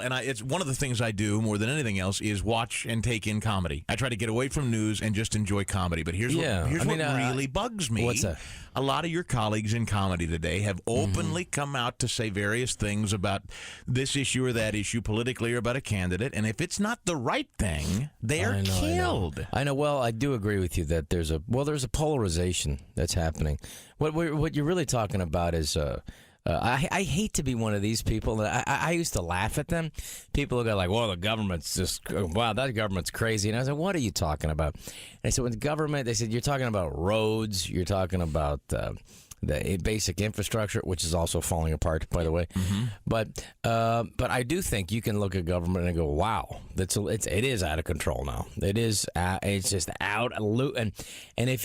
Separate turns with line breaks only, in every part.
And it's one of the things I do more than anything else is watch and take in comedy. I try to get away from news and just enjoy comedy. But here's what really bugs me.
What's that?
A lot of your colleagues in comedy today have openly come out to say various things about this issue or that issue politically or about a candidate. And if it's not the right thing, they are killed.
I know. Well, I do agree with you that there's a polarization that's happening. What you're really talking about is I hate to be one of these people. I used to laugh at them. People look at like, well, the government's just, wow, that government's crazy. And I was like, what are you talking about? And I said, when the government, they said, you're talking about roads, you're talking about the basic infrastructure, which is also falling apart, by the way. Mm-hmm. But I do think you can look at government and go, wow, it is out of control now. It's just out of loop. And if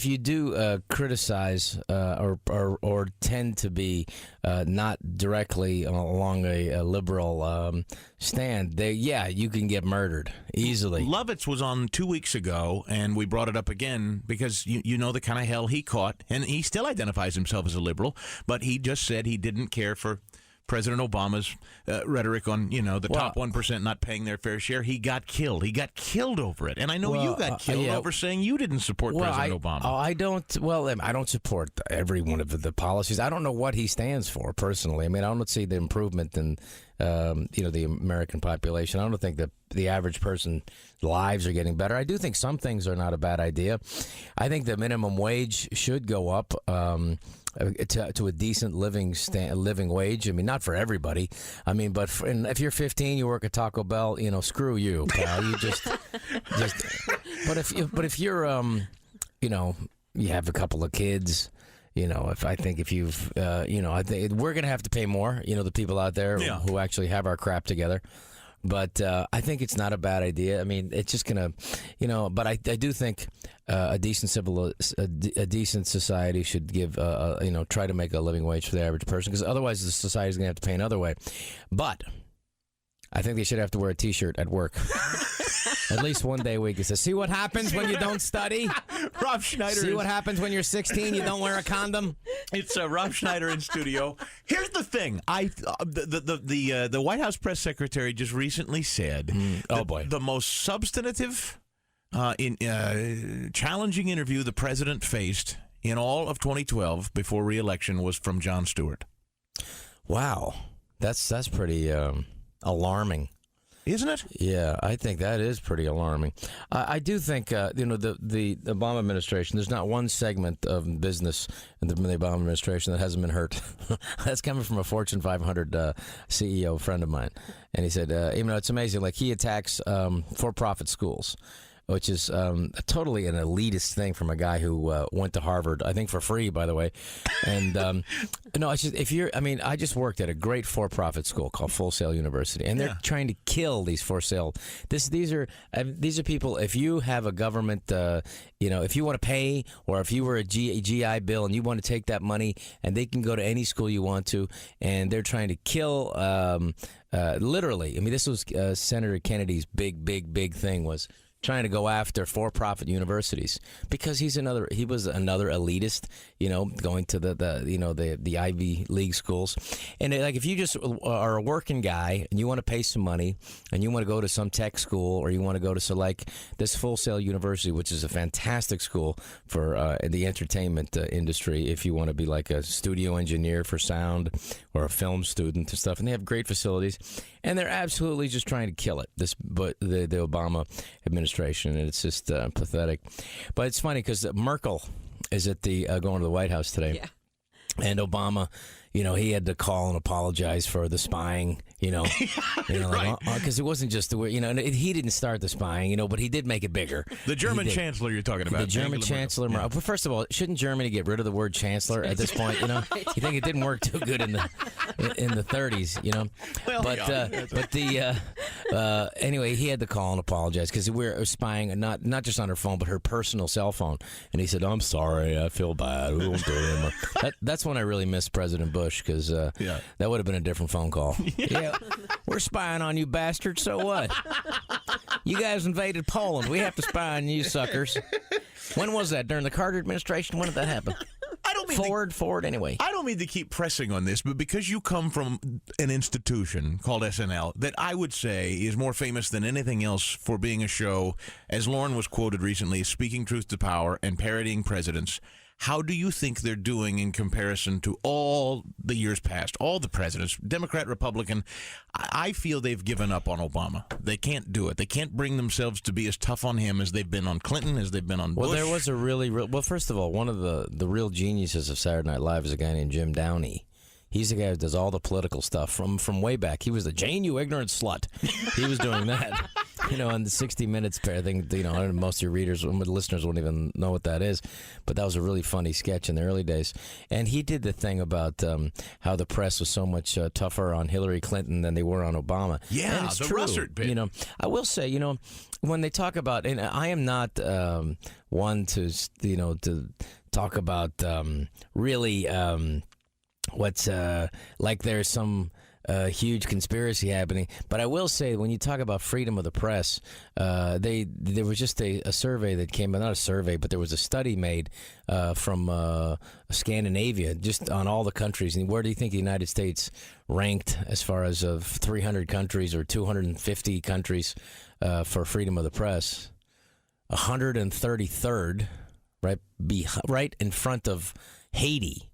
you do criticize or tend to be not directly along a liberal stand, you can get murdered easily.
Lovitz was on 2 weeks ago, and we brought it up again because you know the kind of hell he caught, and he still identifies himself as a liberal, but he just said he didn't care for President Obama's rhetoric on, the top 1% not paying their fair share. He got killed. He got killed over it. And I know you got killed over saying you didn't support President Obama.
I don't support every one of the policies. I don't know what he stands for, personally. I mean, I don't see the improvement in, the American population. I don't think that the average person's lives are getting better. I do think some things are not a bad idea. I think the minimum wage should go up to a decent living wage. I mean, not for everybody. I mean, but if you're 15, you work at Taco Bell, screw you, pal. You just. But if you're, you have a couple of kids. I think we're going to have to pay more, the people out there who actually have our crap together. But I think it's not a bad idea. I mean, it's just going to, but I do think a decent society should give, try to make a living wage for the average person, because otherwise the society's going to have to pay another way. But I think they should have to wear a T-shirt at work. At least one day a week. It says, see what happens when you don't study?
Rob Schneider.
See what happens when you're 16, you don't wear a condom?
It's Rob Schneider in studio. Here's the thing. The White House press secretary just recently said the most substantive, challenging interview the president faced in all of 2012 before re-election was from Jon Stewart.
Wow. That's pretty alarming.
Isn't it?
Yeah, I think that is pretty alarming. I do think, the Obama administration, there's not one segment of business in the Obama administration that hasn't been hurt. That's coming from a Fortune 500 CEO friend of mine. And he said, it's amazing. Like, he attacks for-profit schools, which is totally an elitist thing from a guy who went to Harvard, I think for free, by the way. And it's just I just worked at a great for-profit school called Full Sail University, and they're trying to kill these for sale. These are people. If you have a government, if you want to pay, or if you were a GI Bill and you want to take that money, and they can go to any school you want to, and they're trying to kill. Literally, I mean, this was Senator Kennedy's big thing was trying to go after for-profit universities because he was another elitist, going to the Ivy League schools. And like, if you just are a working guy and you want to pay some money and you want to go to some tech school, or you want to go to this Full Sail University, which is a fantastic school for the entertainment industry, if you want to be like a studio engineer for sound or a film student and stuff, and they have great facilities, and they're absolutely just trying to kill it. But the Obama administration. And it's just pathetic. But it's funny because Merkel is at going to the White House today. Yeah. And Obama, he had to call and apologize for the spying,
right.
Because it wasn't just he didn't start the spying, but he did make it bigger.
The German chancellor you're talking about.
The German chancellor. Yeah. But first of all, shouldn't Germany get rid of the word chancellor at this point? You think it didn't work too good in the 30s, Well, anyway, he had to call and apologize because we were spying not just on her phone, but her personal cell phone. And he said, "I'm sorry, I feel bad. We won't do it anymore." That's when I really miss President Bush, because that would have been a different phone call. Yeah, we're spying on you, bastards. So what? You guys invaded Poland. We have to spy on you, suckers. When was that? During the Carter administration? When did that happen?
I don't
Forward anyway.
I don't mean to keep pressing on this, but because you come from an institution called SNL that I would say is more famous than anything else for being a show, as Lauren was quoted recently, speaking truth to power and parodying presidents, how do you think they're doing in comparison to all the years past, all the presidents, Democrat, Republican? I feel they've given up on Obama. They can't do it. They can't bring themselves to be as tough on him as they've been on Clinton, as they've been on Bush.
Well, there was a well, first of all, one of the real geniuses of Saturday Night Live is a guy named Jim Downey. He's the guy who does all the political stuff from way back. He was the Jane, you ignorant slut. He was doing that. On the 60 Minutes thing, I don't know, most of your readers, listeners wouldn't even know what that is. But that was a really funny sketch in the early days. And he did the thing about how the press was so much tougher on Hillary Clinton than they were on Obama.
Yeah,
and it's
the
true.
Russert bit.
I will say, when they talk about, and I am not one to talk about really what's like there's some huge conspiracy happening. But I will say, when you talk about freedom of the press, there was just a survey that came, not a survey, but there was a study made from Scandinavia, just on all the countries. And where do you think the United States ranked as far as of 300 countries or 250 countries for freedom of the press? 133rd, right in front of Haiti.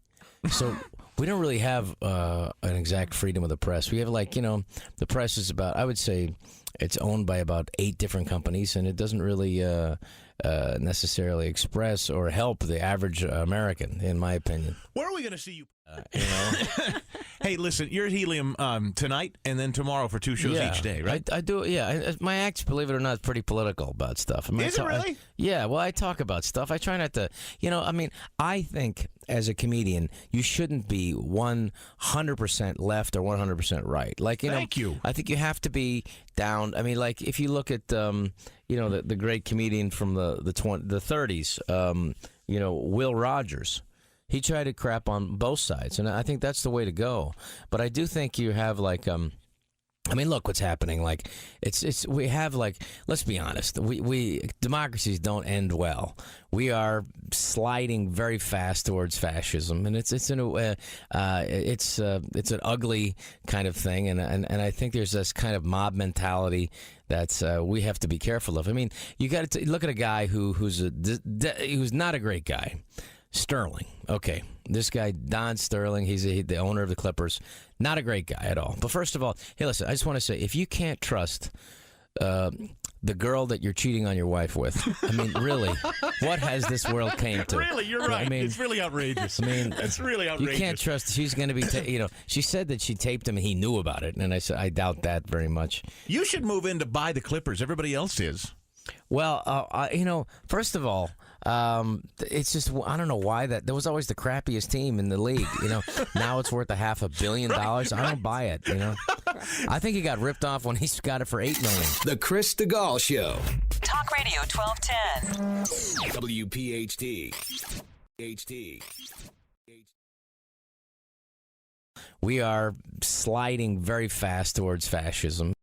So we don't really have an exact freedom of the press. We have the press is about, I would say, it's owned by about 8 different companies, and it doesn't really necessarily express or help the average American, in my opinion.
Where are we going to see you? Hey, listen, you're at Helium tonight and then tomorrow for 2 shows each day, right?
I do, yeah. My act's, believe it or not, is pretty political about stuff.
Is it really?
Yeah, well, I talk about stuff. I try not to, I think as a comedian, you shouldn't be 100% left or 100% right.
Thank you.
I think you have to be down. If you look at, the great comedian from the 30s, Will Rogers. He tried to crap on both sides, and I think that's the way to go. But I do think you have look what's happening. We have let's be honest. We democracies don't end well. We are sliding very fast towards fascism, and it's an ugly kind of thing. And I think there's this kind of mob mentality that's we have to be careful of. You got to look at a guy who's not a great guy. Sterling. Okay. This guy, Don Sterling, he's the owner of the Clippers. Not a great guy at all. But first of all, hey, listen, I just want to say, if you can't trust the girl that you're cheating on your wife with, really, what has this world came to?
Really, you're right. It's really outrageous. It's really outrageous.
You can't trust she's going to be, she said that she taped him and he knew about it. And I said, I doubt that very much.
You should move in to buy the Clippers. Everybody else is.
Well, first of all, it's just, I don't know why that was always the crappiest team in the league. Now it's worth $500 million. I don't buy it. I think he got ripped off when he got it for $8 million.
The Chris DeGaulle Show.
Talk Radio 1210.
WPHT.
We are sliding very fast towards fascism.